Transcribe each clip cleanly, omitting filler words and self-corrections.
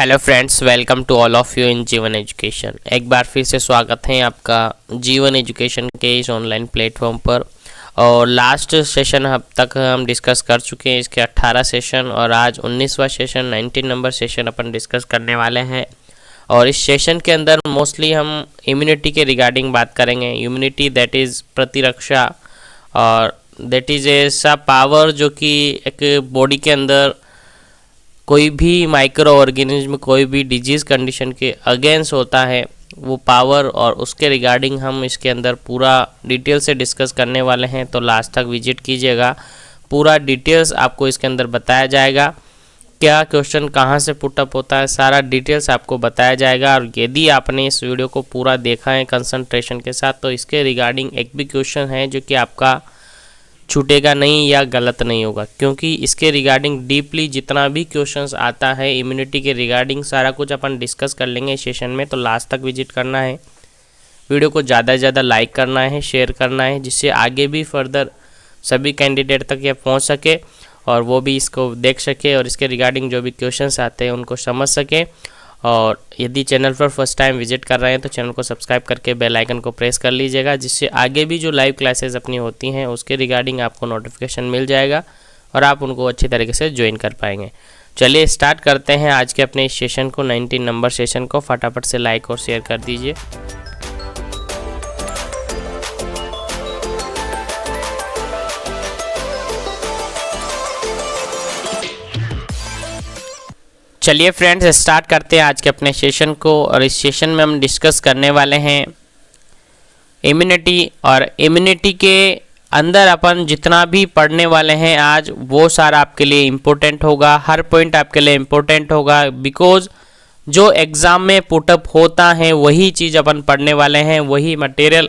Hello friends, welcome to all of you in Jeevan Education. एक बार फिर से स्वागत है आपका जीवन एजुकेशन के इस ऑनलाइन प्लेटफॉर्म पर। और लास्ट सेशन अब तक हम डिस्कस कर चुके हैं, इसके 18 सेशन, और आज 19वां सेशन 19 नंबर सेशन अपन डिस्कस करने वाले हैं। और इस सेशन के अंदर मोस्टली हम इम्यूनिटी के रिगार्डिंग बात करेंगे। इम्यूनिटी दैट इज़ प्रतिरक्षा, और दैट इज़ ऐसा पावर जो कि एक बॉडी के अंदर कोई भी माइक्रो ऑर्गेनिज्म, कोई भी डिजीज़ कंडीशन के अगेंस्ट होता है, वो पावर, और उसके रिगार्डिंग हम इसके अंदर पूरा डिटेल से डिस्कस करने वाले हैं। तो लास्ट तक विजिट कीजिएगा, पूरा डिटेल्स आपको इसके अंदर बताया जाएगा। क्या क्वेश्चन कहाँ से पुटअप होता है, सारा डिटेल्स आपको बताया जाएगा। और यदि आपने इस वीडियो को पूरा देखा है कंसंट्रेशन के साथ, तो इसके रिगार्डिंग एक भी क्वेश्चन है जो कि आपका छूटेगा नहीं या गलत नहीं होगा, क्योंकि इसके रिगार्डिंग डीपली जितना भी क्वेश्चंस आता है इम्यूनिटी के रिगार्डिंग सारा कुछ अपन डिस्कस कर लेंगे इस सेशन में। तो लास्ट तक विजिट करना है, वीडियो को ज़्यादा से ज़्यादा लाइक करना है, शेयर करना है, जिससे आगे भी फर्दर सभी कैंडिडेट तक ये पहुंच सके और वो भी इसको देख सके और इसके रिगार्डिंग जो भी क्वेश्चंस आते हैं उनको समझ सके। और यदि चैनल पर फर्स्ट टाइम विजिट कर रहे हैं तो चैनल को सब्सक्राइब करके बेल आइकन को प्रेस कर लीजिएगा, जिससे आगे भी जो लाइव क्लासेस अपनी होती हैं उसके रिगार्डिंग आपको नोटिफिकेशन मिल जाएगा और आप उनको अच्छी तरीके से ज्वाइन कर पाएंगे। चलिए स्टार्ट करते हैं आज के अपने इस सेशन को, 19 नंबर सेशन को। फटाफट से लाइक और शेयर कर दीजिए। चलिए फ्रेंड्स, स्टार्ट करते हैं आज के अपने सेशन को। और इस सेशन में हम डिस्कस करने वाले हैं इम्यूनिटी। और इम्यूनिटी के अंदर अपन जितना भी पढ़ने वाले हैं आज, वो सारा आपके लिए इम्पोर्टेंट होगा, हर पॉइंट आपके लिए इम्पोर्टेंट होगा, बिकॉज जो एग्ज़ाम में पुटअप होता है वही चीज़ अपन पढ़ने वाले हैं, वही मटेरियल,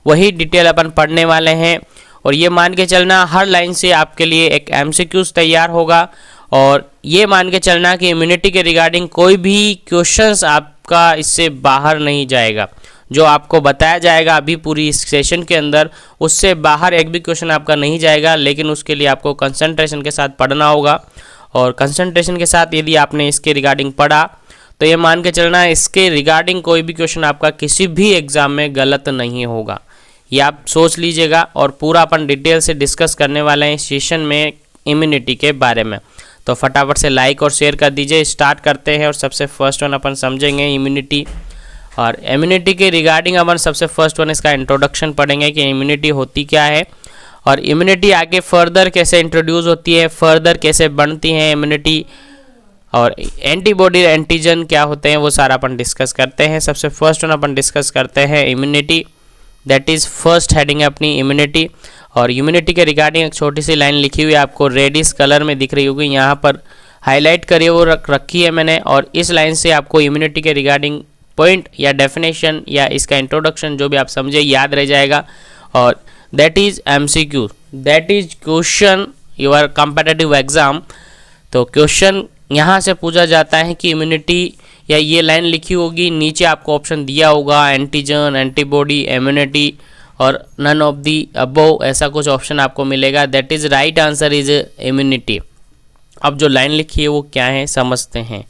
वही डिटेल अपन पढ़ने वाले हैं। और ये मान के चलना हर लाइन से आपके लिए एक MCQs तैयार होगा। और ये मान के चलना कि इम्यूनिटी के रिगार्डिंग कोई भी क्वेश्चंस आपका इससे बाहर नहीं जाएगा। जो आपको बताया जाएगा अभी पूरी इस सेशन के अंदर, उससे बाहर एक भी क्वेश्चन आपका नहीं जाएगा। लेकिन उसके लिए आपको कंसंट्रेशन के साथ पढ़ना होगा। और कंसंट्रेशन के साथ यदि आपने इसके रिगार्डिंग पढ़ा तो ये मान के चलना इसके रिगार्डिंग कोई भी क्वेश्चन आपका किसी भी एग्ज़ाम में गलत नहीं होगा, ये आप सोच लीजिएगा। और पूरा अपन डिटेल से डिस्कस करने वाले हैं इस सेशन में इम्यूनिटी के बारे में। तो फटाफट से लाइक और शेयर कर दीजिए। स्टार्ट करते हैं और सबसे फर्स्ट वन अपन समझेंगे इम्यूनिटी। और इम्यूनिटी के रिगार्डिंग अपन सबसे फर्स्ट वन इसका इंट्रोडक्शन पढ़ेंगे कि इम्यूनिटी होती क्या है, और इम्यूनिटी आगे फर्दर कैसे इंट्रोड्यूस होती है, फर्दर कैसे बनती है इम्यूनिटी, और एंटीबॉडी एंटीजन क्या होते हैं, वो सारा अपन डिस्कस करते हैं। सबसे फर्स्ट वन अपन डिस्कस करते हैं immunity, that is first heading है अपनी इम्यूनिटी। और इम्यूनिटी के रिगार्डिंग एक छोटी सी लाइन लिखी हुई है, आपको रेडिश कलर में दिख रही होगी, यहाँ पर हाईलाइट करिए, वो रखी है मैंने। और इस लाइन से आपको इम्यूनिटी के रिगार्डिंग पॉइंट या डेफिनेशन या इसका इंट्रोडक्शन जो भी आप समझे याद रह जाएगा। और that is MCQ, that is question your competitive exam. तो क्वेश्चन यहाँ से पूछा जाता है कि इम्यूनिटी, या ये लाइन लिखी होगी, नीचे आपको ऑप्शन दिया होगा एंटीजन, एंटीबॉडी, इम्यूनिटी और नन ऑफ दी अबव, ऐसा कुछ ऑप्शन आपको मिलेगा। That is right answer is immunity. अब जो लाइन लिखी है वो क्या है समझते हैं।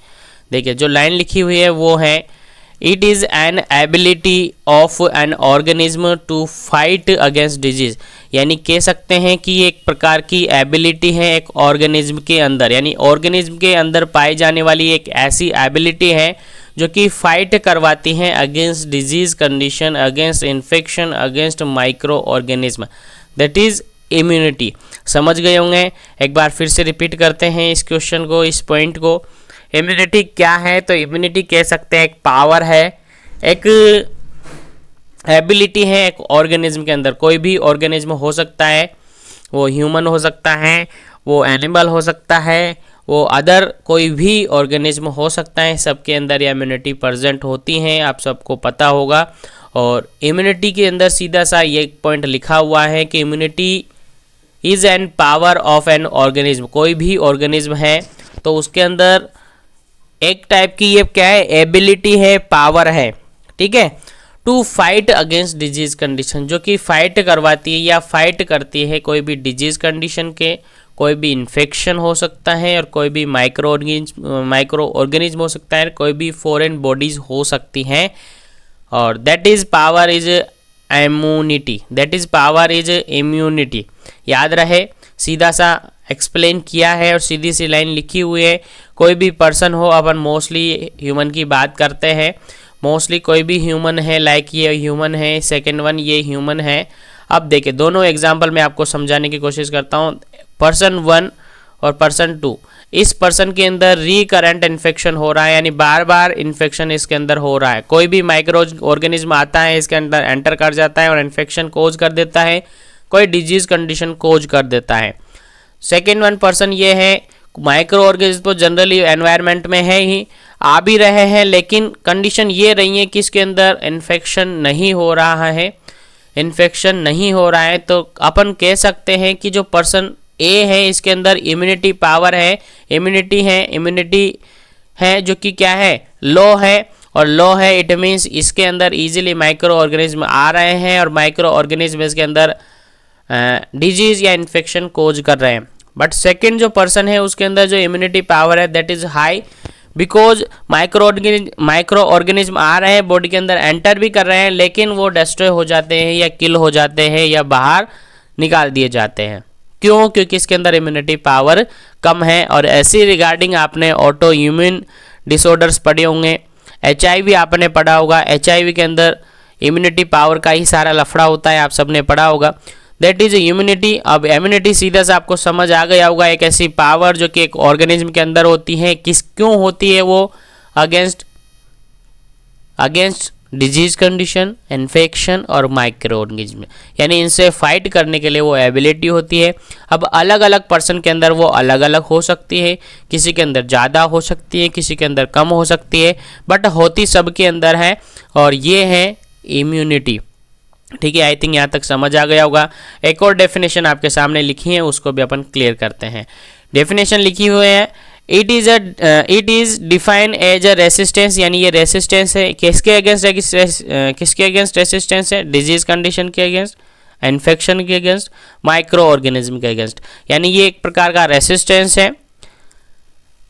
देखिए जो लाइन लिखी हुई है वो है, it is an ability of an organism to fight against disease. यानी कह सकते हैं कि एक प्रकार की एबिलिटी है एक ऑर्गेनिज्म के अंदर, यानी ऑर्गेनिज्म के अंदर पाई जाने वाली एक ऐसी एबिलिटी है जो कि फाइट करवाती हैं against disease condition, against infection, against micro organism, that is immunity. समझ गए होंगे। एक बार फिर से रिपीट करते हैं इस क्वेश्चन को, इस पॉइंट को। इम्यूनिटी क्या है? तो इम्यूनिटी कह सकते हैं एक पावर है, एक एबिलिटी है एक ऑर्गेनिज्म के अंदर। कोई भी ऑर्गेनिज्म हो सकता है, वो ह्यूमन हो सकता है, वो एनिमल हो सकता है, वो अदर कोई भी ऑर्गेनिज्म हो सकता है, सबके अंदर ये इम्यूनिटी प्रेजेंट होती हैं, आप सबको पता होगा। और इम्यूनिटी के अंदर सीधा सा ये पॉइंट लिखा हुआ है कि immunity is an power of an organism. कोई भी ऑर्गेनिज्म है तो उसके अंदर एक टाइप की ये क्या है, एबिलिटी है, पावर है, ठीक है, to fight against disease condition, जो कि फाइट करवाती है या फाइट करती है कोई भी डिजीज कंडीशन के, कोई भी इन्फेक्शन हो सकता है और कोई भी माइक्रो ऑर्गेनिज्म हो सकता है, कोई भी फॉरेन बॉडीज हो सकती हैं। और that is power is immunity, that is power is immunity. याद रहे, सीधा सा एक्सप्लेन किया है और सीधी सी लाइन लिखी हुई है। कोई भी पर्सन हो, अपन मोस्टली ह्यूमन की बात करते हैं, मोस्टली कोई भी ह्यूमन है, लाइक ये ह्यूमन है, सेकेंड वन ये ह्यूमन है। अब देखिए दोनों एग्जाम्पल मैं आपको समझाने की कोशिश करता हूँ। पर्सन 1 और पर्सन 2, इस पर्सन के अंदर रिकरेंट इन्फेक्शन हो रहा है, यानी बार बार इन्फेक्शन इसके अंदर हो रहा है। कोई भी माइक्रो ऑर्गेनिज्म आता है, इसके अंदर एंटर कर जाता है और इन्फेक्शन कोज कर देता है, कोई डिजीज कंडीशन कोज कर देता है। सेकेंड वन पर्सन ये है, माइक्रो ऑर्गेनिज्म तो जनरली एनवायरनमेंट में है ही, आ भी रहे हैं, लेकिन कंडीशन ये रही है कि इसके अंदर इन्फेक्शन नहीं हो रहा है, इन्फेक्शन नहीं हो रहा है। तो अपन कह सकते हैं कि जो पर्सन ए है, इसके अंदर इम्यूनिटी पावर है, इम्यूनिटी है जो कि क्या है, लो है। और लो है इट मीन्स इसके अंदर इजीली माइक्रो ऑर्गेनिज्म आ रहे हैं और माइक्रो ऑर्गेनिज्म इसके अंदर डिजीज या इन्फेक्शन कोज कर रहे हैं। बट सेकेंड जो पर्सन है उसके अंदर जो इम्यूनिटी पावर है that is high, because micro organism आ रहे हैं, बॉडी के अंदर एंटर भी कर रहे हैं, लेकिन वो डिस्ट्रॉय हो जाते हैं या किल हो जाते हैं या बाहर निकाल दिए जाते हैं। क्यों? क्योंकि इसके अंदर इम्यूनिटी पावर कम है। और ऐसी रिगार्डिंग आपने ऑटो इम्यून डिसऑर्डर्स पढ़े होंगे, HIV आपने पढ़ा होगा, HIV के अंदर इम्यूनिटी पावर का ही सारा लफड़ा होता है, आप सबने पढ़ा होगा। That is immunity. अब इम्यूनिटी सीधा सा आपको समझ आ गया होगा, एक ऐसी पावर जो कि एक ऑर्गेनिज्म के अंदर होती है। क्यों होती है वो? अगेंस्ट डिजीज कंडीशन, इन्फेक्शन और माइक्रो ऑर्गेनिज्म, यानी इनसे फाइट करने के लिए वो एबिलिटी होती है। अब अलग अलग पर्सन के अंदर वो अलग अलग हो सकती है, किसी के अंदर ज़्यादा हो सकती है, किसी के अंदर कम हो सकती है, बट होती सबके अंदर है, और ये है इम्यूनिटी। ठीक है, आई थिंक यहाँ तक समझ आ गया होगा। एक और डेफिनेशन आपके सामने लिखी है, उसको भी अपन क्लियर करते हैं। डेफिनेशन लिखी हुई है, it is define as a resistance, यानी ये रेसिस्टेंस है किसके अगेंस्ट है, किसके अगेंस्ट रेसिस्टेंस है? डिजीज कंडीशन के अगेंस्ट, इन्फेक्शन के अगेंस्ट, माइक्रो ऑर्गेनिज्म के अगेंस्ट, यानी ये एक प्रकार का रेसिस्टेंस है।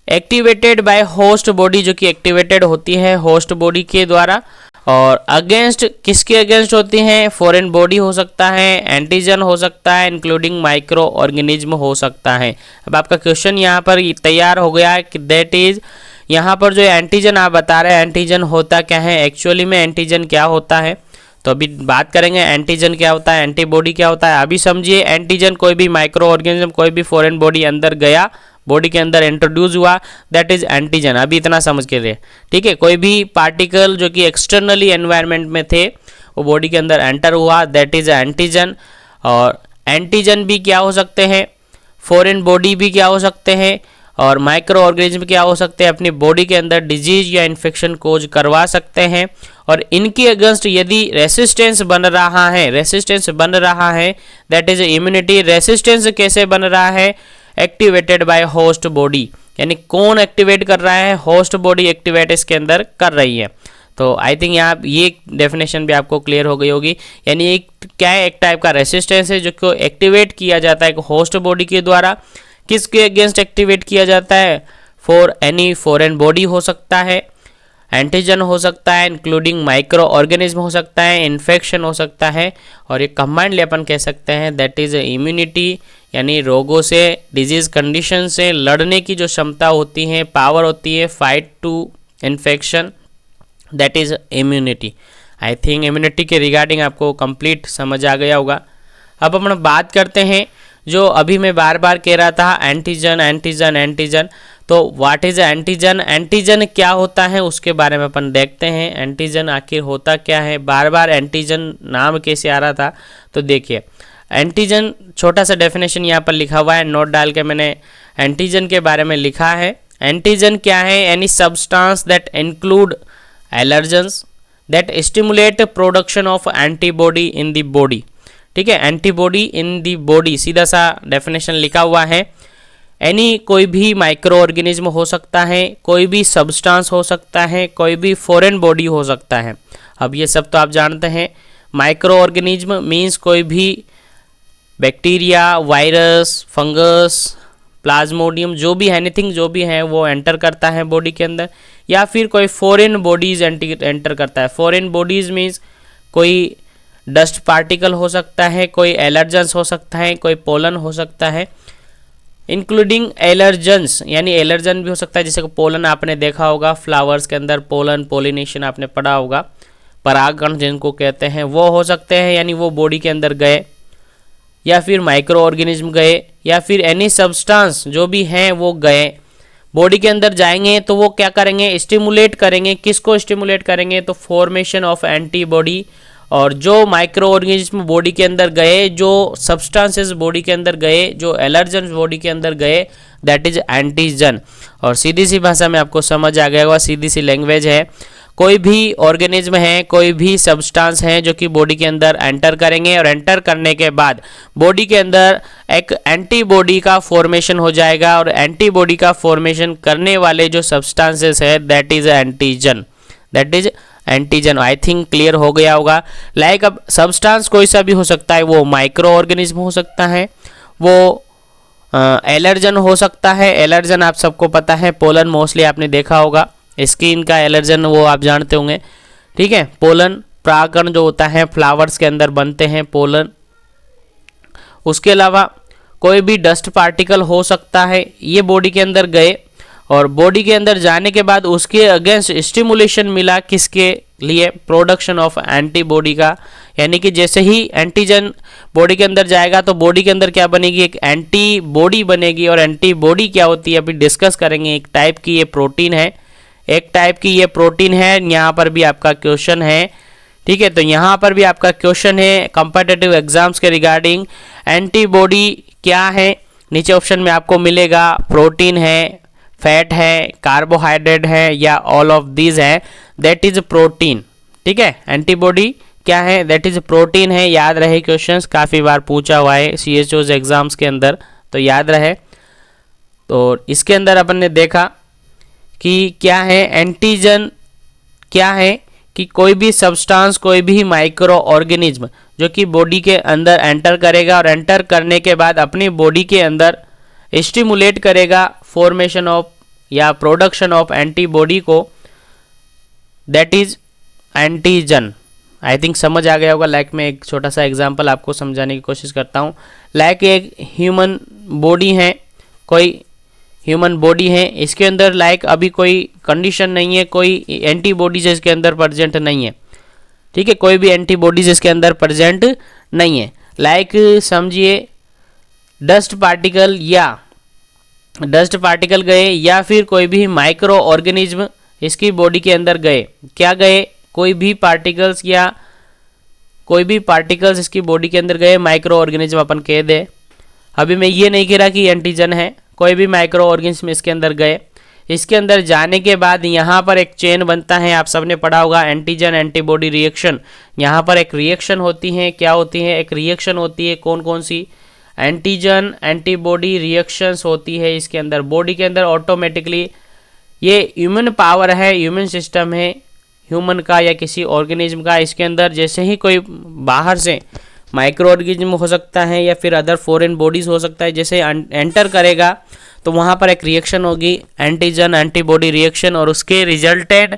एक्टिवेटेड बाय होस्ट बॉडी, जो कि एक्टिवेटेड होती है होस्ट बॉडी के द्वारा, और अगेंस्ट किसके अगेंस्ट होती हैं? फॉरेन बॉडी हो सकता है, एंटीजन हो सकता है, इंक्लूडिंग माइक्रो ऑर्गेनिज्म हो सकता है। अब आपका क्वेश्चन यहाँ पर तैयार हो गया है कि दैट इज, यहाँ पर जो एंटीजन आप बता रहे हैं, एंटीजन होता क्या है, एक्चुअली में एंटीजन क्या होता है, तो अभी बात करेंगे एंटीजन क्या होता है, एंटीबॉडी क्या होता है। अभी समझिए, एंटीजन कोई भी माइक्रो ऑर्गेनिज्म, कोई भी फॉरेन बॉडी अंदर गया, बॉडी के अंदर इंट्रोड्यूस हुआ, दैट इज एंटीजन। अभी इतना समझ के लिए, ठीक है। कोई भी पार्टिकल जो कि एक्सटर्नली एनवायरनमेंट में थे, वो बॉडी के अंदर एंटर हुआ, दैट इज एंटीजन। और एंटीजन भी क्या हो सकते हैं? फॉरेन बॉडी भी क्या हो सकते हैं, और माइक्रो ऑर्गेनिज्म क्या हो सकते हैं? अपनी बॉडी के अंदर डिजीज या इन्फेक्शन कोज करवा सकते हैं। और इनके अगेंस्ट यदि रेसिस्टेंस बन रहा है, दैट इज इम्यूनिटी। रेसिस्टेंस कैसे बन रहा है? एक्टिवेटेड बाय होस्ट बॉडी, यानी कौन एक्टिवेट कर रहा है? होस्ट बॉडी एक्टिवेट इसके अंदर कर रही है। तो आई थिंक यहाँ ये डेफिनेशन भी आपको क्लियर हो गई होगी। यानी एक क्या है, एक टाइप का रेसिस्टेंस है जो को एक्टिवेट किया जाता है होस्ट बॉडी के द्वारा। किसके अगेंस्ट एक्टिवेट किया जाता है? फॉर एनी फॉरेन बॉडी हो सकता है, एंटीजन हो सकता है, इंक्लूडिंग माइक्रो ऑर्गेनिज्म हो सकता है, इन्फेक्शन हो सकता है, और ये कंबाइंडली अपन कह सकते हैं दैट इज इम्यूनिटी, यानी रोगों से, डिजीज कंडीशन से लड़ने की जो क्षमता होती है, पावर होती है, fight to infection, that is immunity. I think immunity के रिगार्डिंग आपको कंप्लीट समझ आ गया होगा। अब हम बात करते हैं, जो अभी मैं बार बार कह रहा था, एंटीजन। तो व्हाट इज एंटीजन? एंटीजन क्या होता है उसके बारे में अपन देखते हैं। एंटीजन आखिर होता क्या है? बार बार एंटीजन नाम कैसे आ रहा था? तो देखिए, एंटीजन छोटा सा डेफिनेशन यहाँ पर लिखा हुआ है, नोट डाल के मैंने एंटीजन के बारे में लिखा है। एंटीजन क्या है? Any substance that include allergens that stimulate production of antibody in the body. ठीक है, एंटीबॉडी इन द बॉडी, सीधा सा डेफिनेशन लिखा हुआ है। एनी कोई भी माइक्रो ऑर्गेनिज्म हो सकता है, कोई भी सब्सटेंस हो सकता है, कोई भी फॉरेन बॉडी हो सकता है। अब ये सब तो आप जानते हैं। माइक्रो ऑर्गेनिज्म मीन्स कोई भी बैक्टीरिया, वायरस, फंगस, प्लाज्मोडियम, जो भी एनीथिंग जो भी है वो एंटर करता है बॉडी के अंदर, या फिर कोई फॉरेन बॉडीज एंटर करता है। फॉरेन बॉडीज मीन्स कोई डस्ट पार्टिकल हो सकता है, कोई एलर्जेंस हो सकता है, कोई पोलन हो सकता है, इंक्लूडिंग एलर्जेंस, यानी एलर्जन भी हो सकता है, जैसे पोलन आपने देखा होगा फ्लावर्स के अंदर, पोलन पोलिनेशन आपने पढ़ा होगा, परागकण जिनको कहते हैं वो हो सकते हैं, यानी वो बॉडी के अंदर गए, या फिर माइक्रो ऑर्गेनिज्म गए, या फिर एनी सब्सटेंस जो भी हैं वो गए बॉडी के अंदर जाएंगे तो वो क्या करेंगे, स्टिमुलेट करेंगे। किसको स्टिमुलेट करेंगे, तो फॉर्मेशन ऑफ एंटीबॉडी। और जो माइक्रो ऑर्गेनिज्म बॉडी के अंदर गए, जो सब्सटेंसेस बॉडी के अंदर गए, जो एलर्जन बॉडी के अंदर गए, दैट इज एंटीजन। और सीधी सी भाषा में आपको समझ आ गया होगा, सीधी सी लैंग्वेज है, कोई भी ऑर्गेनिज्म है, कोई भी सब्सटेंस है जो कि बॉडी के अंदर एंटर करेंगे, और एंटर करने के बाद बॉडी के अंदर एक एंटीबॉडी का फॉर्मेशन हो जाएगा, और एंटीबॉडी का फॉर्मेशन करने वाले जो सब्सटेंसेस है that is antigen, that is antigen. I think clear हो गया होगा। लाइक अब सब्सटेंस कोई सा भी हो सकता है, वो माइक्रो ऑर्गेनिज्म हो सकता है, वो एलर्जन हो सकता है। एलर्जन आप सबको पता है, पोलन मोस्टली आपने देखा होगा, स्किन का एलर्जन वो आप जानते होंगे, ठीक है। पोलन परागकण जो होता है फ्लावर्स के अंदर बनते हैं पोलन। उसके अलावा कोई भी डस्ट पार्टिकल हो सकता है, ये बॉडी के अंदर गए, और बॉडी के अंदर जाने के बाद उसके अगेंस्ट स्टिमुलेशन मिला, किसके लिए, प्रोडक्शन ऑफ एंटीबॉडी का। यानी कि जैसे ही एंटीजन बॉडी के अंदर जाएगा तो बॉडी के अंदर क्या बनेगी, एक एंटीबॉडी बनेगी। और एंटीबॉडी क्या होती है अभी डिस्कस करेंगे। एक टाइप की ये प्रोटीन है, एक टाइप की ये प्रोटीन है। यहाँ पर भी आपका क्वेश्चन है, ठीक है। तो यहाँ पर भी आपका क्वेश्चन है कॉम्पिटिटिव एग्जाम्स के रिगार्डिंग, एंटीबॉडी क्या है। नीचे ऑप्शन में आपको मिलेगा, प्रोटीन है, फैट है, कार्बोहाइड्रेट है, या ऑल ऑफ दीज है, दैट इज प्रोटीन, ठीक है। एंटीबॉडी क्या है, दैट इज प्रोटीन है। याद रहे, क्वेश्चंस काफ़ी बार पूछा हुआ है CHOs एग्जाम्स के अंदर, तो याद रहे। तो इसके अंदर अपन ने देखा कि क्या है एंटीजन, क्या है कि कोई भी सब्सटेंस, कोई भी माइक्रो ऑर्गेनिज्म जो कि बॉडी के अंदर एंटर करेगा, और एंटर करने के बाद अपनी बॉडी के अंदर स्टिमुलेट करेगा फॉर्मेशन ऑफ या प्रोडक्शन ऑफ एंटीबॉडी को, that is antigen. I think समझ आ गया होगा। लाइक मैं एक छोटा सा एग्जांपल आपको समझाने की कोशिश करता हूँ। लाइक एक ह्यूमन बॉडी है, कोई ह्यूमन बॉडी है, इसके अंदर लाइक अभी कोई कंडीशन नहीं है, कोई एंटीबॉडीज इसके अंदर प्रेजेंट नहीं है, ठीक है। कोई भी एंटीबॉडीज इसके अंदर प्रेजेंट नहीं है। लाइक समझिए डस्ट पार्टिकल, या डस्ट पार्टिकल गए, या फिर कोई भी माइक्रो ऑर्गेनिज्म इसकी बॉडी के अंदर गए। क्या गए, कोई भी पार्टिकल्स, या कोई भी पार्टिकल्स इसकी बॉडी के अंदर गए, माइक्रो ऑर्गेनिज्म अपन कह दे। अभी मैं ये नहीं कह रहा कि एंटीजन है, कोई भी माइक्रो ऑर्गेनिज्म इसके अंदर गए। इसके अंदर जाने के बाद यहाँ पर एक चेन बनता है, आप सबने पढ़ा होगा, एंटीजन एंटीबॉडी रिएक्शन। यहाँ पर एक रिएक्शन होती है, क्या होती है, एक रिएक्शन होती है। कौन कौन सी, एंटीजन एंटीबॉडी रिएक्शंस होती है इसके अंदर बॉडी के अंदर ऑटोमेटिकली। ये ह्यूमन पावर है, ह्यूमन सिस्टम है ह्यूमन का या किसी ऑर्गेनिज्म का। इसके अंदर जैसे ही कोई बाहर से माइक्रो ऑर्गेनिज्म हो सकता है या फिर अदर फॉरेन बॉडीज हो सकता है, जैसे एंटर करेगा तो वहाँ पर एक रिएक्शन होगी, एंटीजन एंटीबॉडी रिएक्शन, और उसके रिजल्टेड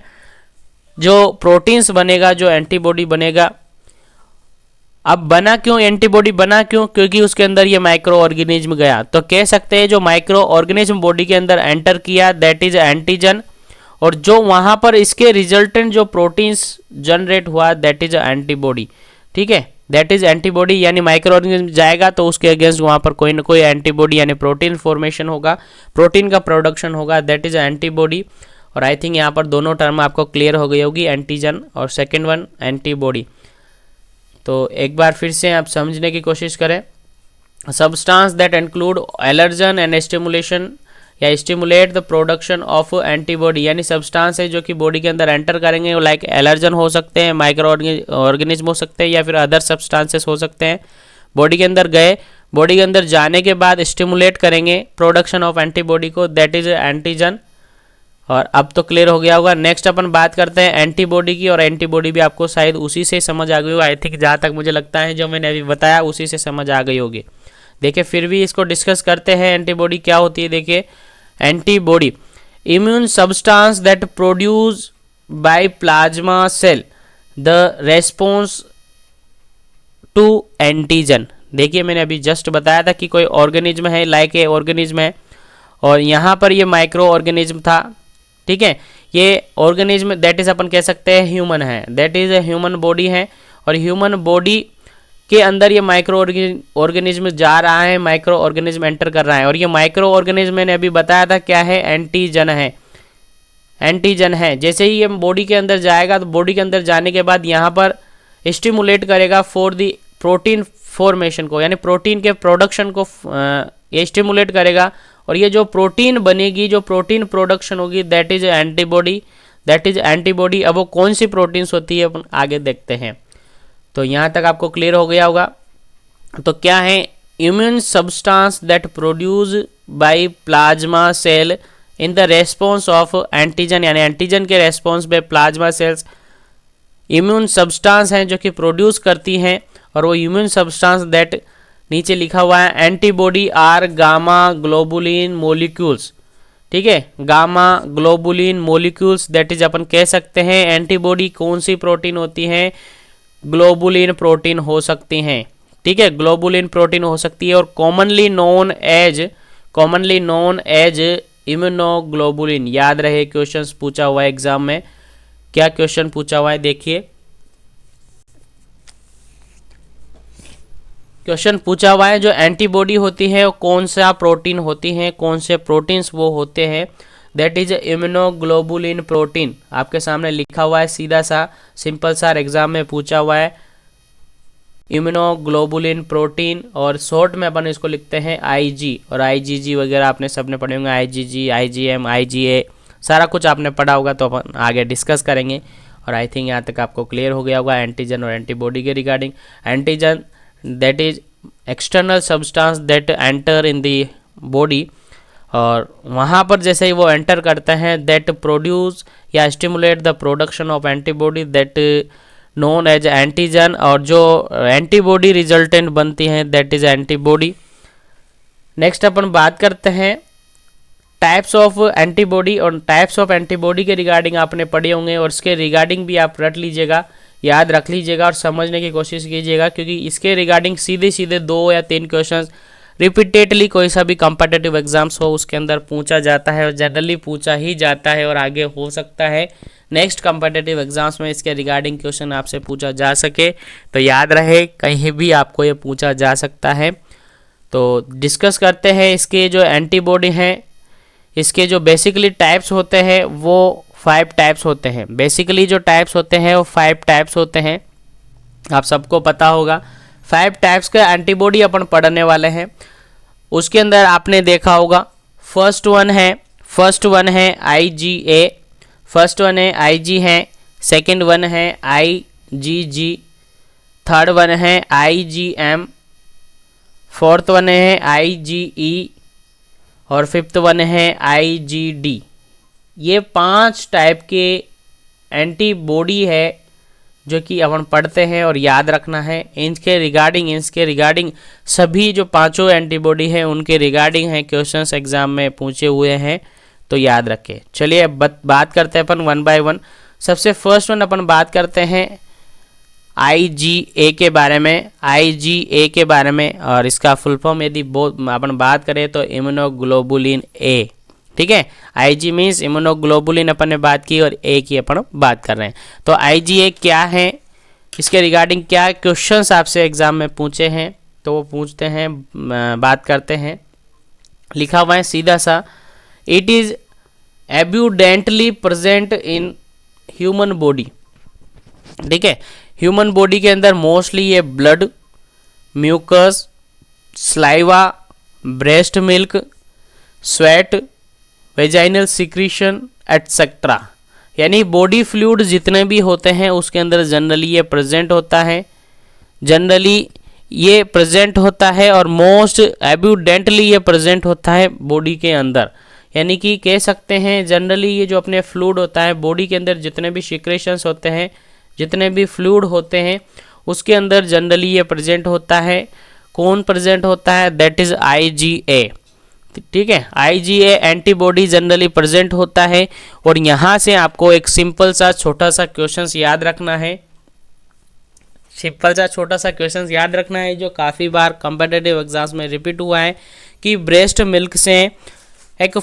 जो प्रोटीन्स बनेगा, जो एंटीबॉडी बनेगा। अब बना क्यों एंटीबॉडी, बना क्यों, क्योंकि उसके अंदर ये माइक्रो ऑर्गेनिज्म गया। तो कह सकते हैं जो माइक्रो ऑर्गेनिज्म बॉडी के अंदर एंटर किया दैट इज एंटीजन, और जो वहाँ पर इसके रिजल्टेंट जो प्रोटीन्स जनरेट हुआ दैट इज एंटीबॉडी, ठीक है। दैट इज एंटीबॉडी, यानी माइक्रो ऑर्गेनिज्म जाएगा तो उसके अगेंस्ट वहाँ पर कोई ना कोई एंटीबॉडी यानी प्रोटीन फॉर्मेशन होगा, प्रोटीन का प्रोडक्शन होगा, दैट इज एंटीबॉडी। और आई थिंक यहाँ पर दोनों टर्म आपको क्लियर हो गई होगी, एंटीजन और सेकेंड वन एंटीबॉडी। तो एक बार फिर से आप समझने की कोशिश करें। Substance that include allergen and stimulation या stimulate the production of antibody, यानी सब्सटेंस है जो कि बॉडी के अंदर एंटर करेंगे, वो लाइक एलर्जन हो सकते हैं, माइक्रो ऑर्गेनिज्म हो सकते हैं, या फिर अदर सब्सटेंसेस हो सकते हैं। बॉडी के अंदर गए, बॉडी के अंदर जाने के बाद स्टिमुलेट करेंगे प्रोडक्शन ऑफ एंटीबॉडी को, दैट इज एंटीजन। और अब तो क्लियर हो गया होगा। नेक्स्ट अपन बात करते हैं एंटीबॉडी की, और एंटीबॉडी भी आपको शायद उसी से समझ आ गई होगी। आई थिंक जहाँ तक मुझे लगता है जो मैंने अभी बताया उसी से समझ आ गई होगी। देखिए फिर भी इसको डिस्कस करते हैं, एंटीबॉडी क्या होती है। देखिए antibody immune substance that produce by plasma cell the response to antigen. देखिए मैंने अभी जस्ट बताया था कि कोई ऑर्गेनिज्म है, लाइक ए ऑर्गेनिज्म है, और यहाँ पर ये माइक्रो ऑर्गेनिज्म था, ठीक है। ये ऑर्गेनिज्म दैट इज अपन कह सकते हैं ह्यूमन है, that is a human body है, और ह्यूमन बॉडी के अंदर ये माइक्रो ऑर्गेनिज्म जा रहा है, माइक्रो ऑर्गेनिज्म एंटर कर रहा है, और ये माइक्रो ऑर्गेनिज्म मैंने अभी बताया था क्या है, एंटीजन है, एंटीजन है। जैसे ही ये बॉडी के अंदर जाएगा तो बॉडी के अंदर जाने के बाद यहाँ पर स्टिमुलेट करेगा फॉर दी प्रोटीन फॉर्मेशन को, यानी प्रोटीन के प्रोडक्शन को ये स्टिमुलेट करेगा, और ये जो प्रोटीन बनेगी, जो प्रोटीन प्रोडक्शन होगी, that is antibody, that is antibody. अब वो कौन सी प्रोटीन्स होती है अपन आगे देखते हैं। तो यहाँ तक आपको क्लियर हो गया होगा। तो क्या है, immune substance that produce by plasma cell in the response of antigen, यानी एंटीजन के रेस्पॉन्स पे प्लाज्मा सेल्स इम्यून सब्सटेंस हैं जो कि प्रोड्यूस करती हैं, और वो इम्यून सब्सटेंस दैट नीचे लिखा हुआ है antibody are gamma globulin molecules, ठीक है, gamma globulin molecules, that is अपन कह सकते हैं एंटीबॉडी कौन सी प्रोटीन होती है, ग्लोबुलिन प्रोटीन हो सकती हैं, ठीक है, ग्लोबुलिन प्रोटीन हो सकती है, और कॉमनली नोन एज इम्यूनोग्लोबुलिन। याद रहे क्वेश्चंस पूछा हुआ है एग्जाम में, क्या क्वेश्चन पूछा हुआ है देखिए। क्वेश्चन पूछा हुआ है जो एंटीबॉडी होती है वो कौन सा प्रोटीन होती है, कौन से प्रोटीन्स वो होते हैं, दैट इज इम्यूनोग्लोबुलिन प्रोटीन। आपके सामने लिखा हुआ है, सीधा सा सिंपल सा एग्जाम में पूछा हुआ है इम्यूनोग्लोबुलिन प्रोटीन, और शॉर्ट में अपन इसको लिखते हैं आईजी, और आईजीजी वगैरह आपने सबने पढ़े होंगे, आईजीजी, आईजीएम, आईजीए, सारा कुछ आपने पढ़ा होगा, तो अपन आगे डिस्कस करेंगे। और आई थिंक यहाँ तक आपको क्लियर हो गया होगा एंटीजन और एंटीबॉडी के regarding. Antigen that is external substance that enter in the body, और वहाँ पर जैसे ही वो एंटर करते हैं दैट प्रोड्यूस या stimulate the production of antibody that known as antigen, और जो एंटीबॉडी रिजल्टेंट बनती हैं दैट इज एंटीबॉडी। नेक्स्ट अपन बात करते हैं टाइप्स ऑफ एंटीबॉडी, और टाइप्स ऑफ एंटीबॉडी के रिगार्डिंग आपने पढ़े होंगे, और इसके रिगार्डिंग भी आप रट लीजिएगा, याद रख लीजिएगा और समझने की कोशिश कीजिएगा, क्योंकि इसके रिगार्डिंग सीधे सीधे 2 या 3 क्वेश्चंस रिपीटेडली कोई सा भी कॉम्पिटिटिव एग्जाम्स हो उसके अंदर पूछा जाता है, और जनरली पूछा ही जाता है, और आगे हो सकता है नेक्स्ट कॉम्पिटिटिव एग्जाम्स में इसके रिगार्डिंग क्वेश्चन आपसे पूछा जा सके। तो याद रहे कहीं भी आपको ये पूछा जा सकता है। तो डिस्कस करते हैं इसके जो एंटीबॉडी हैं, इसके जो बेसिकली टाइप्स होते हैं वो 5 टाइप्स होते हैं। बेसिकली जो टाइप्स होते हैं वो 5 टाइप्स होते हैं, आप सबको पता होगा। 5 टाइप्स के एंटीबॉडी अपन पढ़ने वाले हैं। उसके अंदर आपने देखा होगा फर्स्ट वन है IgA, फर्स्ट वन है IG है, सेकंड वन है IgG, थर्ड वन है IgM, फोर्थ वन है IgE, और फिफ्थ वन है IgD। ये 5 टाइप के एंटीबॉडी है जो कि अपन पढ़ते हैं और याद रखना है। इनके रिगार्डिंग सभी जो 5 एंटीबॉडी है उनके रिगार्डिंग है क्वेश्चंस एग्जाम में पूछे हुए हैं, तो याद रखें। चलिए अब बात करते हैं अपन 1 बाय 1। सबसे फर्स्ट वन अपन बात करते हैं IgA के बारे में, और इसका फुल फॉर्म यदि अपन बात करें तो इम्यूनोग्लोबुलिन A, ठीक है। IG मीन्स इम्यूनोग्लोबुलिन अपन ने बात की, और A की अपन बात कर रहे हैं। तो IgA क्या है, इसके रिगार्डिंग क्या क्वेश्चंस आपसे एग्जाम में पूछे हैं, तो वो पूछते हैं, बात करते हैं। लिखा हुआ है सीधा सा, it is abundantly present in human body, ठीक है। ह्यूमन बॉडी के अंदर मोस्टली ये blood, mucus, saliva, breast milk, sweat, vaginal secretion etcetera, यानी बॉडी फ्लूइड जितने भी होते हैं उसके अंदर जनरली ये प्रेजेंट होता है, और मोस्ट एब्यूडेंटली ये प्रेजेंट होता है बॉडी के अंदर, यानी कि कह सकते हैं जनरली ये जो अपने फ्लूइड होता है बॉडी के अंदर, जितने भी सिक्रेशंस होते हैं, जितने भी फ्लूइड होते हैं, उसके अंदर जनरली ये प्रेजेंट होता है। कौन प्रेजेंट होता है? That is IgA। ठीक है, IgA एंटीबॉडी जनरली प्रेजेंट होता है। और यहाँ से आपको एक सिंपल सा छोटा सा क्वेश्चन याद रखना है, सिंपल सा छोटा सा क्वेश्चन याद रखना है जो काफ़ी बार कॉम्पिटिटिव एग्जाम्स में रिपीट हुआ है कि ब्रेस्ट मिल्क से एक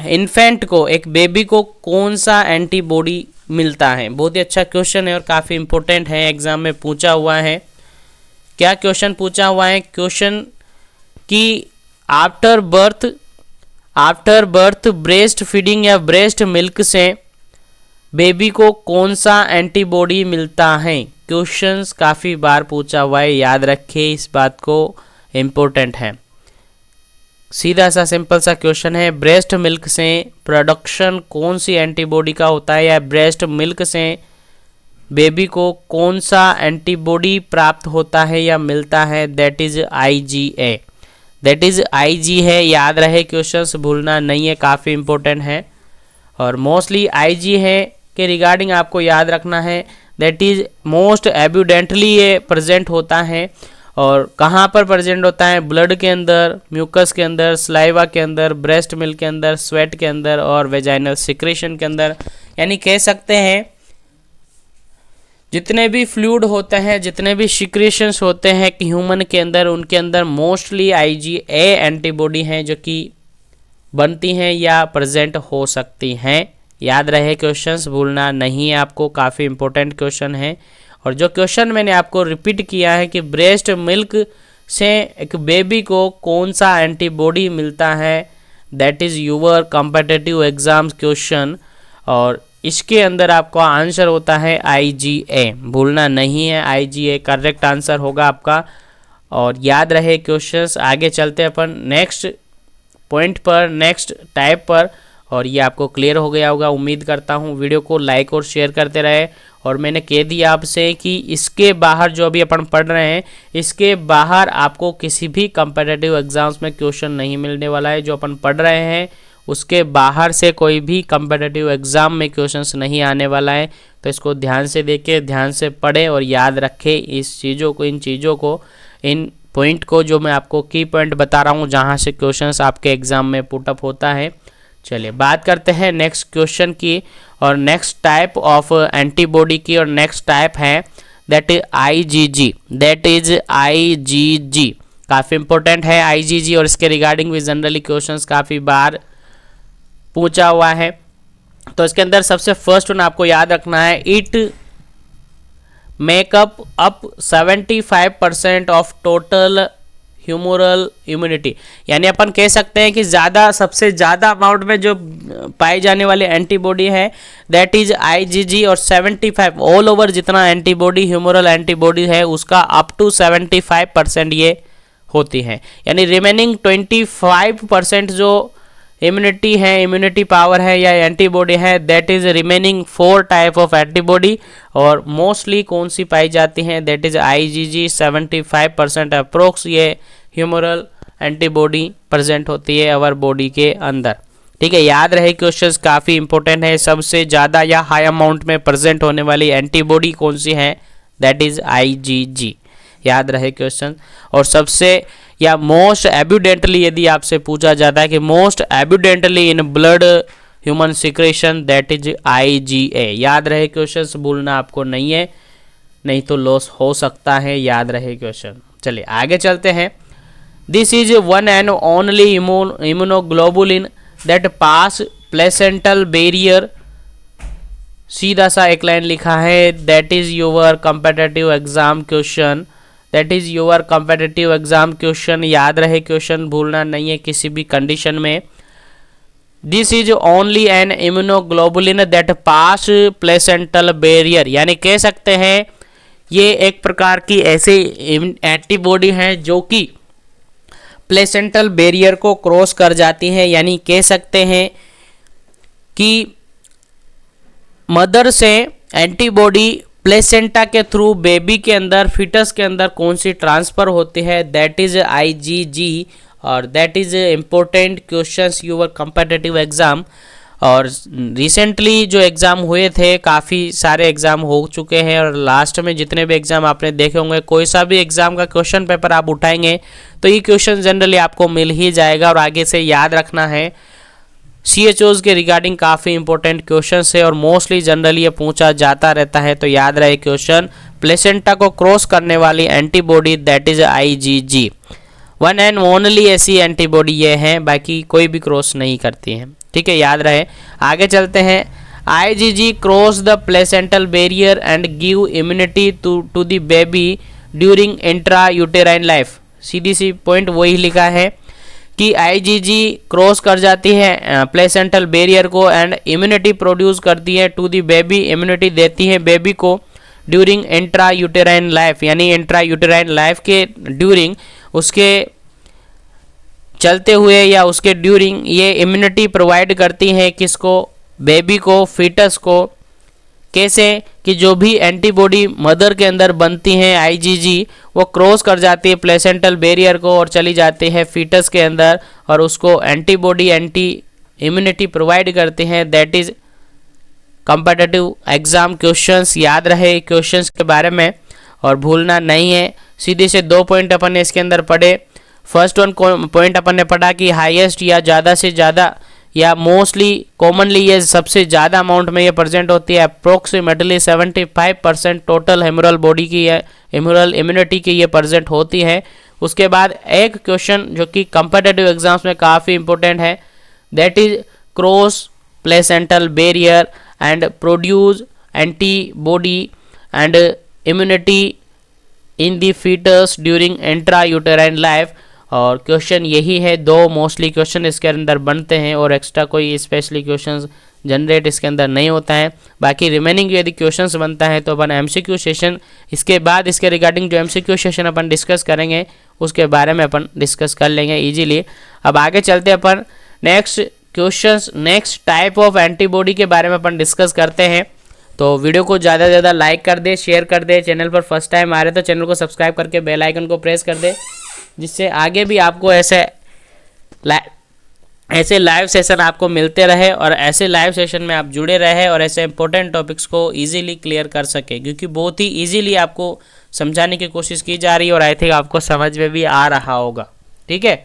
इन्फेंट को, एक बेबी को कौन सा एंटीबॉडी मिलता है। बहुत ही अच्छा क्वेश्चन है और काफ़ी इंपॉर्टेंट है, एग्जाम में पूछा हुआ है। क्या क्वेश्चन पूछा हुआ है? क्वेश्चन कि आफ्टर बर्थ ब्रेस्ट फीडिंग या ब्रेस्ट मिल्क से बेबी को कौन सा एंटीबॉडी मिलता है। क्वेश्चंस काफ़ी बार पूछा हुआ है, याद रखिए इस बात को, इम्पोर्टेंट है। सीधा सा सिंपल सा क्वेश्चन है, ब्रेस्ट मिल्क से प्रोडक्शन कौन सी एंटीबॉडी का होता है, या ब्रेस्ट मिल्क से बेबी को कौन सा एंटीबॉडी प्राप्त होता है या मिलता है। That is IgA, that is IG है। याद रहे, क्वेश्चंस भूलना नहीं है, काफ़ी इंपॉर्टेंट है। और मोस्टली IG है के रिगार्डिंग आपको याद रखना है, दैट इज मोस्ट एब्यूडेंटली ये प्रेजेंट होता है। और कहाँ पर प्रेजेंट होता है? ब्लड के अंदर, म्यूकस के अंदर, स्लाइवा के अंदर, ब्रेस्ट मिल्क के अंदर, स्वेट के अंदर और वेजाइनल सिक्रेशन के अंदर। यानी कह सकते हैं जितने भी फ्लूइड होते हैं, जितने भी सिक्रेशंस होते हैं कि ह्यूमन के अंदर, उनके अंदर मोस्टली IgA एंटीबॉडी हैं जो कि बनती हैं या प्रेजेंट हो सकती हैं। याद रहे, क्वेश्चंस भूलना नहीं है आपको, काफ़ी इंपॉर्टेंट क्वेश्चन है। और जो क्वेश्चन मैंने आपको रिपीट किया है कि ब्रेस्ट मिल्क से एक बेबी को कौन सा एंटीबॉडी मिलता है, that is your competitive exams question. और इसके अंदर आपका आंसर होता है IgA, भूलना नहीं है, IgA करेक्ट आंसर होगा आपका। और याद रहे क्वेश्चंस। आगे चलते अपन नेक्स्ट पॉइंट पर, नेक्स्ट टाइप पर। और ये आपको क्लियर हो गया होगा, उम्मीद करता हूँ। वीडियो को लाइक और शेयर करते रहे। और मैंने कह दिया आपसे कि इसके बाहर जो अभी अपन पढ़ रहे हैं, इसके बाहर आपको किसी भी कॉम्पिटिटिव एग्जाम्स में क्वेश्चन नहीं मिलने वाला है। जो अपन पढ़ रहे हैं उसके बाहर से कोई भी कॉम्पिटिटिव एग्जाम में क्वेश्चंस नहीं आने वाला है। तो इसको ध्यान से देखें, ध्यान से पढ़ें और याद रखें इस चीज़ों को, इन चीज़ों को, इन पॉइंट को जो मैं आपको की पॉइंट बता रहा हूँ जहाँ से क्वेश्चंस आपके एग्जाम में पुटअप होता है। चलिए बात करते हैं नेक्स्ट क्वेश्चन की और नेक्स्ट टाइप ऑफ एंटीबॉडी की। और नेक्स्ट टाइप है that is IgG, that is IgG। काफ़ी इंपॉर्टेंट है IgG और इसके रिगार्डिंग भी जनरली क्वेश्चंस काफ़ी बार पूछा हुआ है। तो इसके अंदर सबसे फर्स्ट वन आपको याद रखना है, it make up up 75% of total humoral immunity. यानी अपन कह सकते हैं कि सबसे ज़्यादा अमाउंट में जो पाई जाने वाली एंटीबॉडी है दैट इज IgG। और 75 ऑल ओवर जितना एंटीबॉडी, ह्यूमरल एंटीबॉडी है उसका अप टू 75% ये होती है। यानी रिमेनिंग 25% जो इम्यूनिटी है, इम्यूनिटी पावर है या एंटीबॉडी है, that is remaining 4 type of antibody. और मोस्टली कौन सी पाई जाती हैं? That is IgG। 75% अप्रोक्स ये ह्यूमरल एंटीबॉडी प्रेजेंट होती है अवर बॉडी के अंदर। ठीक है, याद रहे क्वेश्चंस काफ़ी इंपॉर्टेंट है। सबसे ज़्यादा या हाई अमाउंट में प्रेजेंट होने वाली एंटीबॉडी कौन सी है? That is IgG। याद रहे क्वेश्चन। और सबसे या मोस्ट एब्यूडेंटली यदि आपसे पूछा जाता है कि most abundantly in blood human secretion, that is IgA। याद रहे क्वेश्चंस, भूलना आपको नहीं है, नहीं तो लॉस हो सकता है। याद रहे क्वेश्चन। चलिए आगे चलते हैं। This is one and only immunoglobulin that pass placental barrier. सीधा सा एक लाइन लिखा है, that is your competitive exam question, that is your competitive exam question. याद रहे क्वेश्चन, भूलना नहीं है किसी भी कंडीशन में। This is only an immunoglobulin that pass placental barrier. यानी कह सकते हैं ये एक प्रकार की ऐसी एंटीबॉडी है जो कि प्लेसेंटल बैरियर को क्रॉस कर जाती है। यानी कह सकते हैं कि मदर से एंटीबॉडी प्लेसेंटा के थ्रू बेबी के अंदर, फिटस के अंदर कौन सी ट्रांसफ़र होती है? That is IgG। और that is important questions your competitive exam. और रिसेंटली जो एग्ज़ाम हुए थे, काफ़ी सारे एग्ज़ाम हो चुके हैं, और लास्ट में जितने भी एग्ज़ाम आपने देखे होंगे, कोई सा भी एग्ज़ाम का क्वेश्चन पेपर आप उठाएंगे तो ये क्वेश्चन जनरली आपको मिल ही जाएगा। और आगे से याद रखना है, CHOs के रिगार्डिंग काफ़ी इंपॉर्टेंट क्वेश्चन है और मोस्टली जनरली ये पूछा जाता रहता है। तो याद रहे क्वेश्चन, प्लेसेंटा को क्रॉस करने वाली antibody that is IgG, one and only ऐसी एंटीबॉडी ये है, बाकी कोई भी क्रॉस नहीं करती है। ठीक है, याद रहे। आगे चलते हैं। IgG cross the placental barrier and give immunity to the baby during intra uterine life. सीधी सी पॉइंट वही लिखा है कि IgG क्रॉस कर जाती है प्लेसेंटल बैरियर को एंड इम्यूनिटी प्रोड्यूस करती है टू दी बेबी, इम्यूनिटी देती है बेबी को ड्यूरिंग इंट्रा यूटेराइन लाइफ, यानी इंट्रा यूटेराइन लाइफ के ड्यूरिंग, उसके चलते हुए या उसके ड्यूरिंग ये इम्यूनिटी प्रोवाइड करती है किसको, बेबी को, फीटस को। कैसे कि जो भी एंटीबॉडी मदर के अंदर बनती हैं IgG, वो क्रॉस कर जाती है प्लेसेंटल बैरियर को और चली जाती है फीटस के अंदर और उसको एंटीबॉडी, एंटी इम्यूनिटी प्रोवाइड करते हैं। That is competitive exam questions. याद रहे क्वेश्चंस के बारे में और भूलना नहीं है। सीधे से 2 पॉइंट अपन ने इसके अंदर पढ़े। फर्स्ट वन पॉइंट अपन ने पढ़ा कि हाईएस्ट या ज़्यादा से ज़्यादा या मोस्टली कॉमनली ये सबसे ज़्यादा अमाउंट में ये प्रेजेंट होती है। अप्रोक्सीमेटली 75% टोटल हेमोरल बॉडी की या हेमोरल इम्यूनिटी की ये प्रेजेंट होती है। उसके बाद एक क्वेश्चन जो कि कॉम्पिटिटिव एग्जाम्स में काफ़ी इंपॉर्टेंट है, that is cross placental barrier and produce antibody and immunity in the foetus during intra uterine life. और क्वेश्चन यही है, 2 मोस्टली क्वेश्चन इसके अंदर बनते हैं और एक्स्ट्रा कोई स्पेशली क्वेश्चन जनरेट इसके अंदर नहीं होता है। बाकी रिमेनिंग यदि क्वेश्चंस बनता है तो अपन MCQ सेशन, इसके बाद इसके रिगार्डिंग जो MCQ सेशन अपन डिस्कस करेंगे उसके बारे में अपन डिस्कस कर लेंगे इजीली। अब आगे चलते अपन next questions, next type of antibody के बारे में अपन डिस्कस करते हैं। तो वीडियो को ज़्यादा से ज़्यादा लाइक कर दे, शेयर कर दे। चैनल पर फर्स्ट टाइम आ रहे तो चैनल को सब्सक्राइब करके बेल आइकन को प्रेस कर दे, जिससे आगे भी आपको ऐसे लाइव सेशन आपको मिलते रहे और ऐसे लाइव सेशन में आप जुड़े रहे और ऐसे इंपॉर्टेंट टॉपिक्स को इजीली क्लियर कर सके, क्योंकि बहुत ही इजीली आपको समझाने की कोशिश की जा रही है और आई थिंक आपको समझ में भी आ रहा होगा। ठीक है,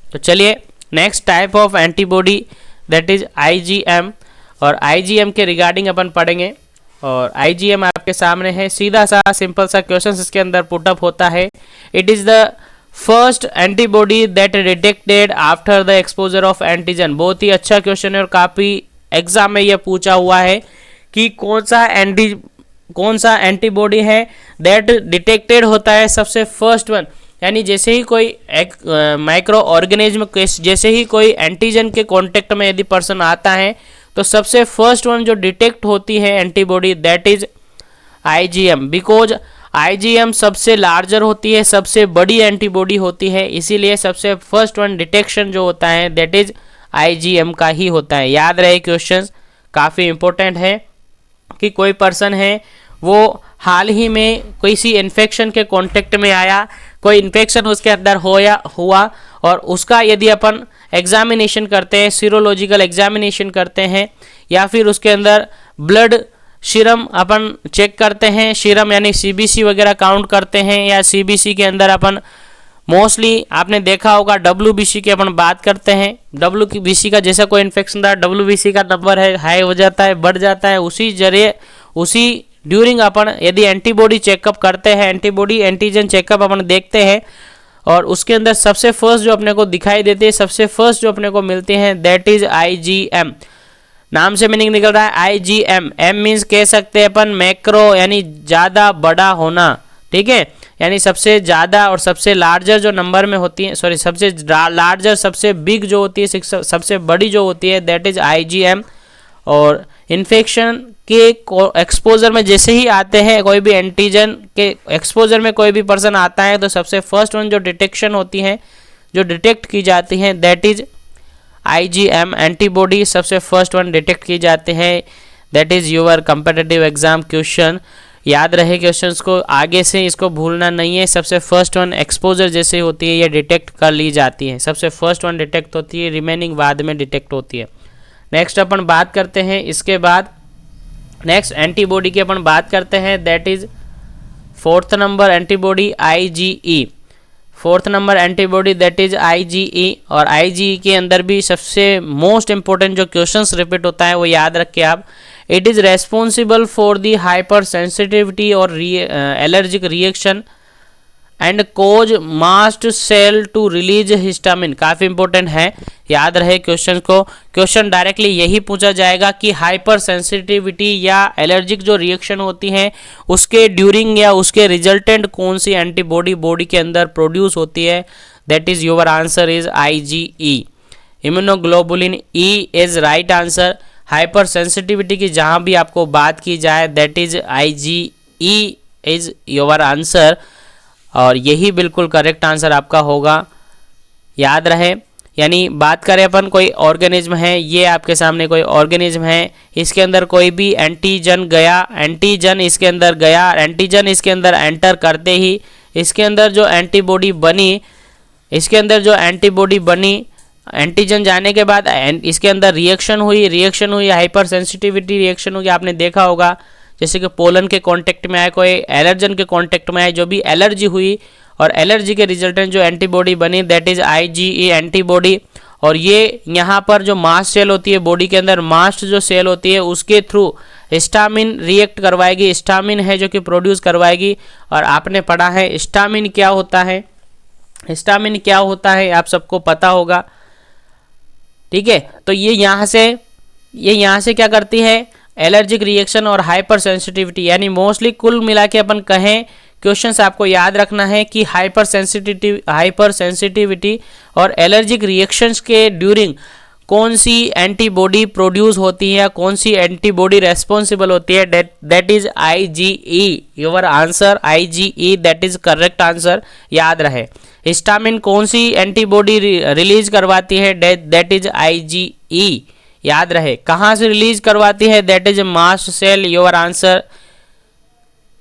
तो चलिए next type of antibody that is IgM, और IgM के रिगार्डिंग अपन पढ़ेंगे। और IgM आपके सामने है, सीधा सा सिंपल सा क्वेश्चन इसके अंदर पुटअप होता है। It is the first antibody that detected after the exposure of antigen. बहुत ही अच्छा क्वेश्चन है और काफ़ी एग्जाम में यह पूछा हुआ है कि कौन सा एंटीबॉडी है दैट डिटेक्टेड होता है सबसे फर्स्ट वन, यानी जैसे ही कोई एक माइक्रो ऑर्गेनिज्म, जैसे ही कोई एंटीजन के कांटेक्ट में यदि पर्सन आता है तो सबसे फर्स्ट वन जो डिटेक्ट होती है antibody that is IgM, because IgM सबसे लार्जर होती है, सबसे बड़ी एंटीबॉडी होती है, इसीलिए सबसे फर्स्ट वन डिटेक्शन जो होता है दैट इज IgM का ही होता है। याद रहे क्वेश्चन काफ़ी इंपॉर्टेंट है कि कोई पर्सन है वो हाल ही में किसी इन्फेक्शन के कांटेक्ट में आया, कोई इन्फेक्शन उसके अंदर हुआ और उसका यदि अपन एग्जामिनेशन करते हैं, सीरोलॉजिकल एग्जामिनेशन करते हैं या फिर उसके अंदर ब्लड सीरम अपन चेक करते हैं, सीरम यानी CBC वगैरह काउंट करते हैं, या CBC के अंदर अपन मोस्टली आपने देखा होगा WBC की अपन बात करते हैं। WBC का जैसा कोई इन्फेक्शन था, WBC का नंबर है हाई हो जाता है, बढ़ जाता है, उसी जरिए उसी ड्यूरिंग अपन यदि एंटीबॉडी चेकअप करते हैं, एंटीबॉडी एंटीजन चेकअप अपन देखते हैं और उसके अंदर सबसे फर्स्ट जो अपने को दिखाई देती है, सबसे फर्स्ट जो अपने को मिलते हैं दैट इज IgM। नाम से मीनिंग निकल रहा है IgM। M मीन्स कह सकते हैं अपन मैक्रो, यानी ज़्यादा बड़ा होना। ठीक है, यानी सबसे ज़्यादा और सबसे लार्जर जो नंबर में होती है, सॉरी सबसे लार्जर सबसे बिग जो होती है, सबसे बड़ी जो होती है दैट इज IgM। और इन्फेक्शन के एक्सपोजर में जैसे ही आते हैं, कोई भी एंटीजन के एक्सपोजर में कोई भी पर्सन आता है तो सबसे फर्स्ट वन जो डिटेक्शन होती है, जो डिटेक्ट की जाती है दैट इज IgM एंटीबॉडी सबसे फर्स्ट वन डिटेक्ट की जाते हैं। That is your competitive exam question. याद रहे क्वेश्चंस को, आगे से इसको भूलना नहीं है। सबसे फर्स्ट वन एक्सपोजर जैसे होती है ये डिटेक्ट कर ली जाती है, सबसे फर्स्ट वन डिटेक्ट होती है, रिमेनिंग बाद में डिटेक्ट होती है। नेक्स्ट अपन बात करते हैं, इसके बाद नेक्स्ट एंटीबॉडी की अपन बात करते हैं, that is fourth number antibody IgE। Fourth number antibody that is IgE, और IgE के अंदर भी सबसे मोस्ट इंपॉर्टेंट जो क्वेश्चंस रिपीट होता है वो याद रखें आप। It is responsible for the hypersensitivity और allergic reaction and cause mast cell to release histamine. काफ़ी इंपॉर्टेंट है, याद रहे क्वेश्चन को। क्वेश्चन डायरेक्टली यही पूछा जाएगा कि हाइपर सेंसिटिविटी या एलर्जिक जो रिएक्शन होती है उसके ड्यूरिंग या उसके रिजल्टेंट कौन सी एंटीबॉडी बॉडी के अंदर प्रोड्यूस होती है, that is your answer is IgE। Immunoglobulin E is right answer. Hyper sensitivity की जहाँ भी आपको बात की जाए that is IgE is your answer, और यही बिल्कुल करेक्ट आंसर आपका होगा, याद रहे। यानी बात करें अपन कोई ऑर्गेनिज्म है, ये आपके सामने कोई ऑर्गेनिज्म है, इसके अंदर कोई भी एंटीजन गया, एंटीजन इसके अंदर गया, एंटीजन इसके अंदर एंटर करते ही इसके अंदर जो एंटीबॉडी बनी, इसके अंदर जो एंटीबॉडी बनी, एंटीजन जाने के बाद इसके अंदर रिएक्शन हुई, हाइपर सेंसिटिविटी रिएक्शन हुई, आपने देखा होगा जैसे कि पोलन के कांटेक्ट में आए, कोई एलर्जन के कांटेक्ट में आए, जो भी एलर्जी हुई और एलर्जी के रिजल्टेंट जो एंटीबॉडी बनी दैट इज IgE एंटीबॉडी। और ये यहाँ पर जो मास्ट सेल होती है बॉडी के अंदर, मास्ट जो सेल होती है उसके थ्रू हिस्टामिन रिएक्ट करवाएगी, हिस्टामिन है जो कि प्रोड्यूस करवाएगी। और आपने पढ़ा है हिस्टामिन क्या होता है, हिस्टामिन क्या होता है आप सबको पता होगा, ठीक है। तो ये यहाँ से क्या करती है, एलर्जिक रिएक्शन और हाइपर सेंसिटिविटी, यानी मोस्टली कुल मिला के अपन कहें क्वेश्चंस आपको याद रखना है कि हाइपर सेंसिटिविटी और एलर्जिक रिएक्शंस के ड्यूरिंग कौन सी एंटीबॉडी प्रोड्यूस होती है, कौन सी एंटीबॉडी रेस्पॉन्सिबल होती है, that is IgE। Your answer IgE, that is correct answer, याद रहे। हिस्टामिन कौन सी एंटीबॉडी रिलीज करवाती है, दैट इज IgE, याद रहे। कहाँ से रिलीज करवाती है, that is mast cell, your answer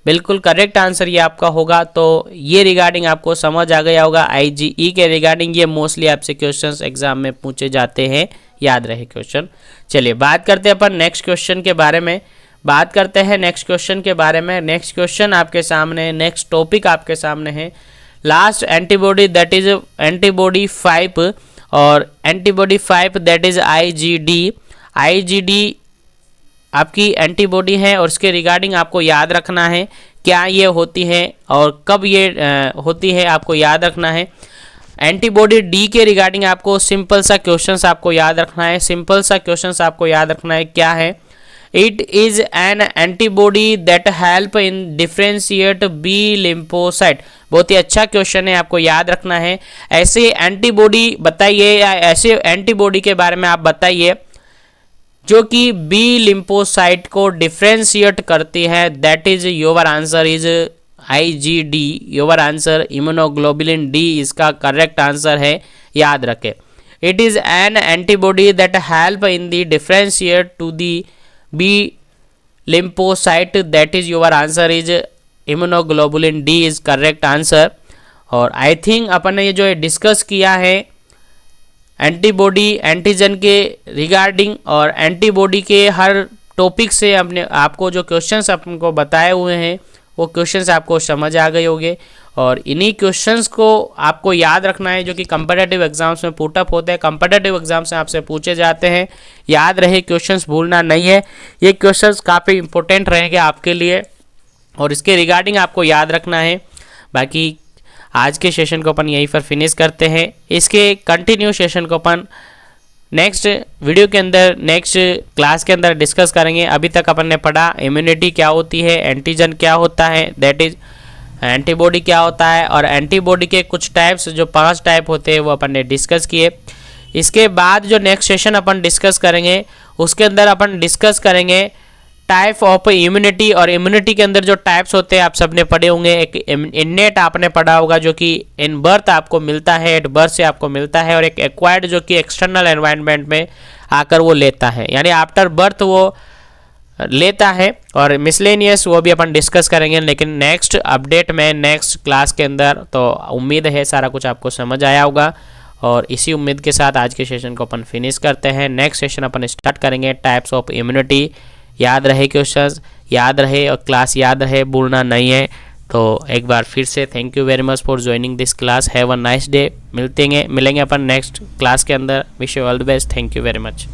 बिल्कुल करेक्ट आंसर ये आपका होगा। तो ये रिगार्डिंग आपको समझ आ गया होगा, IgE के रिगार्डिंग ये मोस्टली आपसे क्वेश्चंस एग्जाम में पूछे जाते हैं, याद रहे क्वेश्चन। चलिए बात करते हैं अपन नेक्स्ट क्वेश्चन के बारे में, नेक्स्ट क्वेश्चन आपके सामने, नेक्स्ट टॉपिक आपके सामने है last antibody, that is antibody 5, और एंटीबॉडी 5 दैट इज IgD आपकी एंटीबॉडी है, और उसके रिगार्डिंग आपको याद रखना है क्या ये होती है और कब ये होती है, आपको याद रखना है। एंटीबॉडी D के रिगार्डिंग आपको सिंपल सा क्वेश्चंस आपको याद रखना है, क्या है, it is an antibody that help in differentiate B lymphocyte. बहुत ही अच्छा क्वेश्चन है, आपको याद रखना है। ऐसे एंटीबॉडी बताइए, या ऐसे एंटीबॉडी के बारे में आप बताइए जो कि B लिम्फोसाइट को डिफ्रेंशिएट करती है, that is your answer is IgD, your answer immunoglobulin D इसका करेक्ट आंसर है, याद रखें। It is an antibody that help in the differentiate to the B lymphocyte, that is your answer is immunoglobulin D is correct answer। और I think अपन ने ये जो discuss किया है एंटीबॉडी एंटीजन के रिगार्डिंग और एंटीबॉडी के हर टॉपिक से अपने आपको जो क्वेश्चंस अपन को बताए हुए हैं वो क्वेश्चंस आपको समझ आ गए होंगे, और इन्हीं क्वेश्चंस को आपको याद रखना है जो कि कम्पिटिटिव एग्जाम्स में पुट अप होते हैं, कम्पिटिटिव एग्जाम्स में आपसे पूछे जाते हैं। याद रहे क्वेश्चंस भूलना नहीं है, ये क्वेश्चंस काफ़ी इंपॉर्टेंट रहेंगे आपके लिए और इसके रिगार्डिंग आपको याद रखना है। बाकी आज के सेशन को अपन यहीं पर फिनिश करते हैं, इसके कंटिन्यू सेशन को अपन नेक्स्ट वीडियो के अंदर, नेक्स्ट क्लास के अंदर डिस्कस करेंगे। अभी तक अपन ने पढ़ा इम्यूनिटी क्या होती है, एंटीजन क्या होता है, दैट इज एंटीबॉडी क्या होता है, और एंटीबॉडी के कुछ टाइप्स जो 5 टाइप होते हैं वो अपन ने डिस्कस किए। इसके बाद जो नेक्स्ट सेशन अपन डिस्कस करेंगे उसके अंदर अपन डिस्कस करेंगे टाइप ऑफ इम्यूनिटी, और इम्यूनिटी के अंदर जो टाइप्स होते हैं आप सबने पढ़े होंगे। एक इननेट आपने पढ़ा होगा जो कि इन बर्थ आपको मिलता है, एट बर्थ से आपको मिलता है, और एक एक्वायर्ड जो कि एक्सटर्नल एनवायरनमेंट में आकर वो लेता है, यानी आफ्टर बर्थ वो लेता है, और मिसलेनियस वो भी अपन डिस्कस करेंगे लेकिन नेक्स्ट अपडेट में, नेक्स्ट क्लास के अंदर। तो उम्मीद है सारा कुछ आपको समझ आया होगा, और इसी उम्मीद के साथ आज के सेशन को अपन फिनिश करते हैं। नेक्स्ट सेशन अपन स्टार्ट करेंगे टाइप्स ऑफ इम्यूनिटी। याद रहे क्वेश्चंस, याद रहे और क्लास याद रहे, भूलना नहीं है। तो एक बार फिर से thank you very much for joining this class. Have a nice day. मिलेंगे अपन नेक्स्ट क्लास के अंदर। Wish you all the best. Thank you very much.